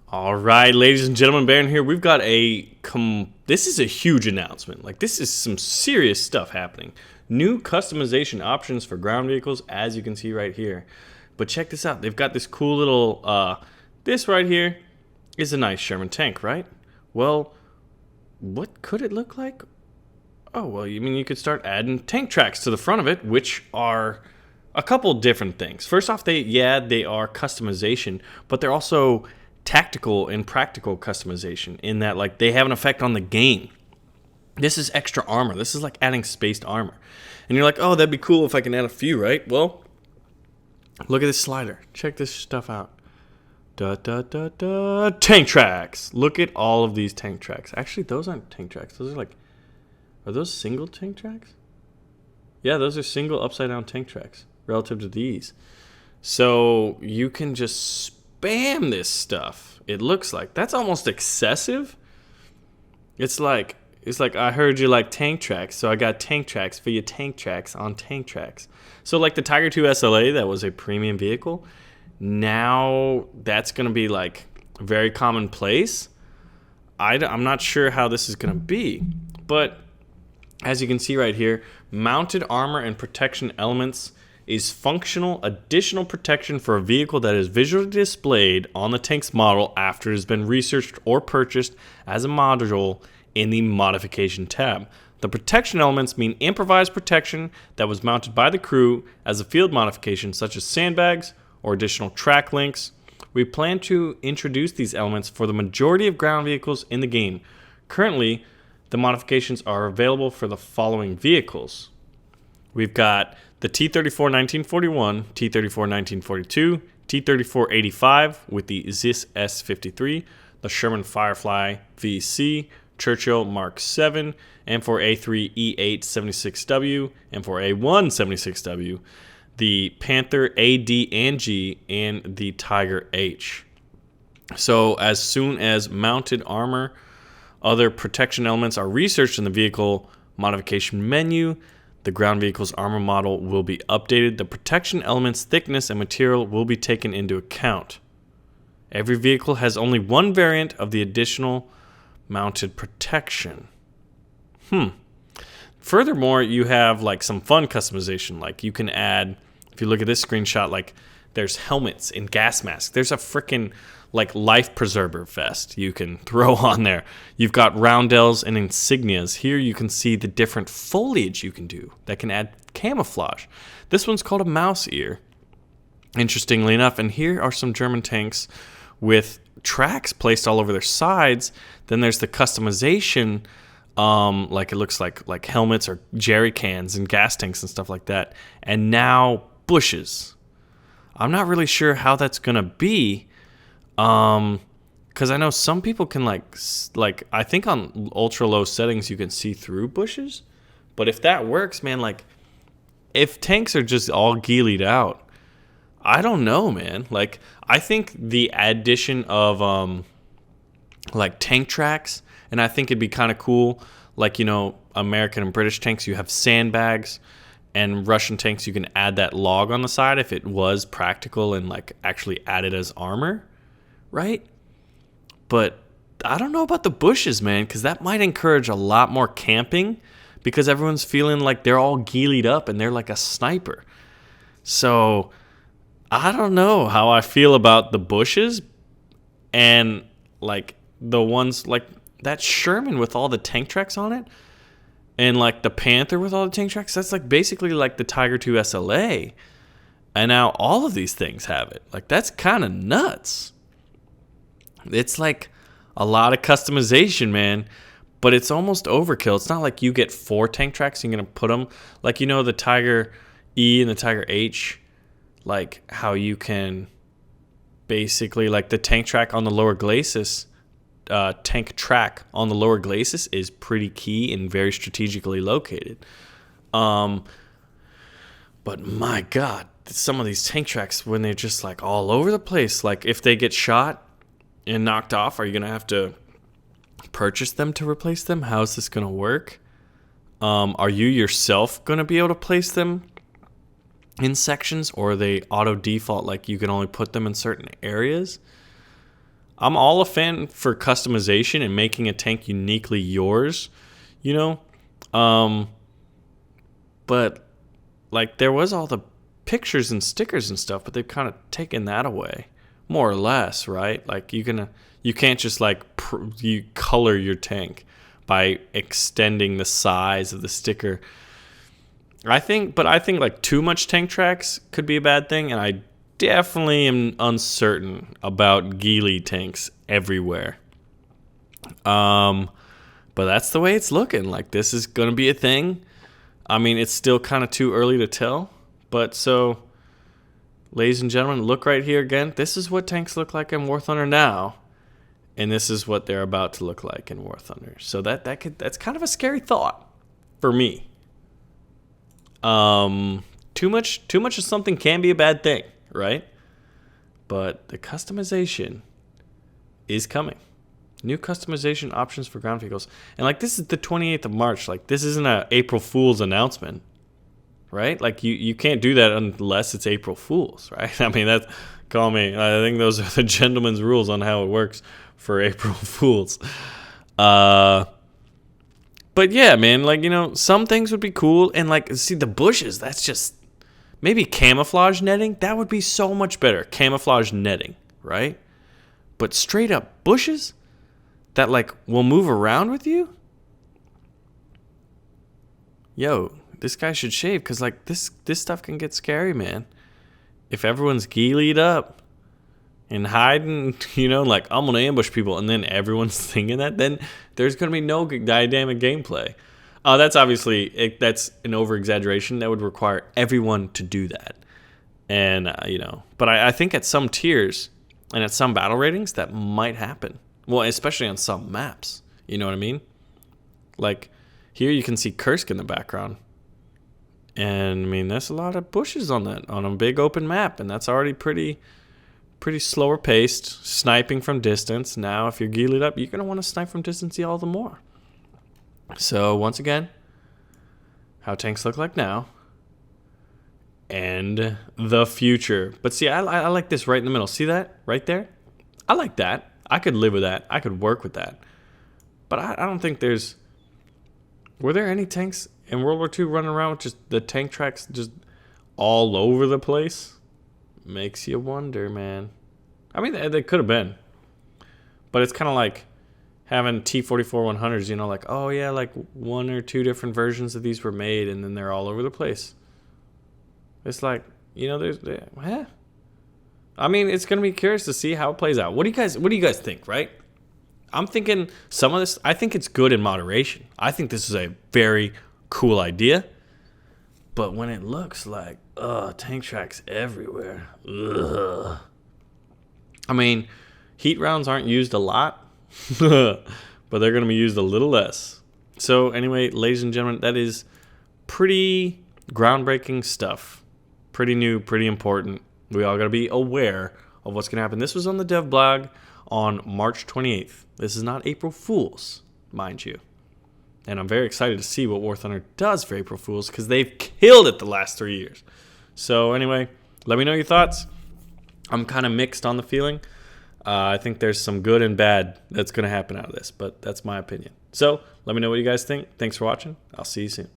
All right, ladies and gentlemen, Baron here. We've got this is a huge announcement. Like, this is some serious stuff happening. New customization options for ground vehicles, as you can see right here. But check this out. They've got this cool little, this right here is a nice Sherman tank, right? Well, what could it look like? Oh, well, you could start adding tank tracks to the front of it, which are a couple different things. First off, they are customization, but they're also tactical and practical customization in that, like, they have an effect on the game. This is extra armor. This is like adding spaced armor. And you're like, oh, that'd be cool if I can add a few, right? Well, look at this slider. Check this stuff out. Tank tracks. Look at all of these tank tracks. Actually, those aren't tank tracks. Those are those single tank tracks? Yeah, those are single upside down tank tracks relative to these. So you can just spam this stuff. It looks like that's almost excessive. It's like I heard you like tank tracks, so I got tank tracks for your tank tracks on tank tracks. So like the Tiger 2 SLA, that was a premium vehicle. Now that's gonna be like very commonplace. I'm not sure how this is gonna be, but as you can see right here, mounted armor and protection elements is functional additional protection for a vehicle that is visually displayed on the tank's model after it has been researched or purchased as a module in the modification tab. The protection elements mean improvised protection that was mounted by the crew as a field modification, such as sandbags or additional track links. We plan to introduce these elements for the majority of ground vehicles in the game. Currently, the modifications are available for the following vehicles. We've got the T-34 1941, T-34 1942, T-34 85 with the ZIS S53, the Sherman Firefly VC, Churchill Mark 7, M4A3 E8 76W, M4A1 76W, the Panther AD and G, and the Tiger H. So as soon as mounted armor, other protection elements are researched in the vehicle modification menu, the ground vehicle's armor model will be updated. The protection element's thickness and material will be taken into account. Every vehicle has only one variant of the additional mounted protection. Furthermore, you have like some fun customization. Like you can add, if you look at this screenshot, like there's helmets and gas masks. There's a freaking like life preserver vest you can throw on there. You've got roundels and insignias. Here you can see the different foliage you can do that can add camouflage. This one's called a mouse ear, interestingly enough. And here are some German tanks with tracks placed all over their sides. Then there's the customization, like it looks like helmets or jerry cans and gas tanks and stuff like that. And now bushes. I'm not really sure how that's gonna be. Because I know some people can like I think on ultra low settings you can see through bushes, but if that works, man, like if tanks are just all ghillied out, I don't know, man. Like I think the addition of like tank tracks, and I think it'd be kind of cool, like, you know, American and British tanks, you have sandbags, and Russian tanks you can add that log on the side if it was practical and like actually added as armor. Right? But I don't know about the bushes, man, because that might encourage a lot more camping because everyone's feeling like they're all ghillied up and they're like a sniper. So I don't know how I feel about the bushes and like the ones like that Sherman with all the tank tracks on it and like the Panther with all the tank tracks. That's like basically like the Tiger 2 SLA. And now all of these things have it. Like that's kind of nuts. It's like a lot of customization, man, but it's almost overkill. It's not like you get 4 tank tracks and you're going to put them, like, you know, the Tiger E and the Tiger H, like how you can basically, like the tank track on the lower glacis, tank track on the lower glacis is pretty key and very strategically located. But my God, some of these tank tracks, when they're just like all over the place, like if they get shot and knocked off, are you going to have to purchase them to replace them? How is this going to work? Are you yourself going to be able to place them in sections, or are they auto default, like you can only put them in certain areas? I'm all a fan for customization and making a tank uniquely yours, you know? But like there was all the pictures and stickers and stuff, but they've kind of taken that away, more or less, right? Like you can't just like you color your tank by extending the size of the sticker. I think like too much tank tracks could be a bad thing, and I definitely am uncertain about Ghillie Tanks everywhere. But that's the way it's looking. Like this is gonna be a thing. I mean, it's still kind of too early to tell, but so, ladies and gentlemen, look right here again. This is what tanks look like in War Thunder now, and this is what they're about to look like in War Thunder. So that's kind of a scary thought for me. Too much of something can be a bad thing, right? But the customization is coming. New customization options for ground vehicles. And like this is the 28th of March. Like this isn't a April Fool's announcement, right? Like you can't do that unless it's April Fool's, right? I mean, call me. I think those are the gentleman's rules on how it works for April Fools. But yeah, man, like, you know, some things would be cool. And like, see the bushes, that's just maybe camouflage netting. That would be so much better. Camouflage netting, right? But straight up bushes that like will move around with you. Yo, this guy should shave, because like this stuff can get scary, man. If everyone's ghillied up and hiding, you know, like I'm gonna ambush people, and then everyone's thinking that, then there's gonna be no dynamic gameplay. That's obviously that's an over exaggeration. That would require everyone to do that, and you know. But I think at some tiers and at some battle ratings that might happen. Well, especially on some maps. You know what I mean? Like, here you can see Kursk in the background. And, I mean, there's a lot of bushes on a big open map. And that's already pretty slower paced, sniping from distance. Now, if you're ghillied up, you're going to want to snipe from distance all the more. So, once again, how tanks look like now. And the future. But see, I like this right in the middle. See that? Right there? I like that. I could live with that. I could work with that. But I don't think there's... Were there any tanks in World War II running around with just the tank tracks just all over the place? Makes you wonder, man. I mean, they could have been. But it's kind of like having T-44 100s, you know, like, oh yeah, like one or two different versions of these were made, and then they're all over the place. It's like, you know, I mean, it's going to be curious to see how it plays out. What do you guys think, right? I'm thinking some of this, I think it's good in moderation. I think this is a very cool idea. But when it looks like, tank tracks everywhere. Ugh. I mean, heat rounds aren't used a lot, but they're going to be used a little less. So anyway, ladies and gentlemen, that is pretty groundbreaking stuff. Pretty new, pretty important. We all got to be aware of what's going to happen. This was on the dev blog on March 28th. This is not April Fool's, mind you. And I'm very excited to see what War Thunder does for April Fool's, because they've killed it the last 3 years. So anyway, let me know your thoughts. I'm kind of mixed on the feeling. I think there's some good and bad that's going to happen out of this, but that's my opinion. So let me know what you guys think. Thanks for watching. I'll see you soon.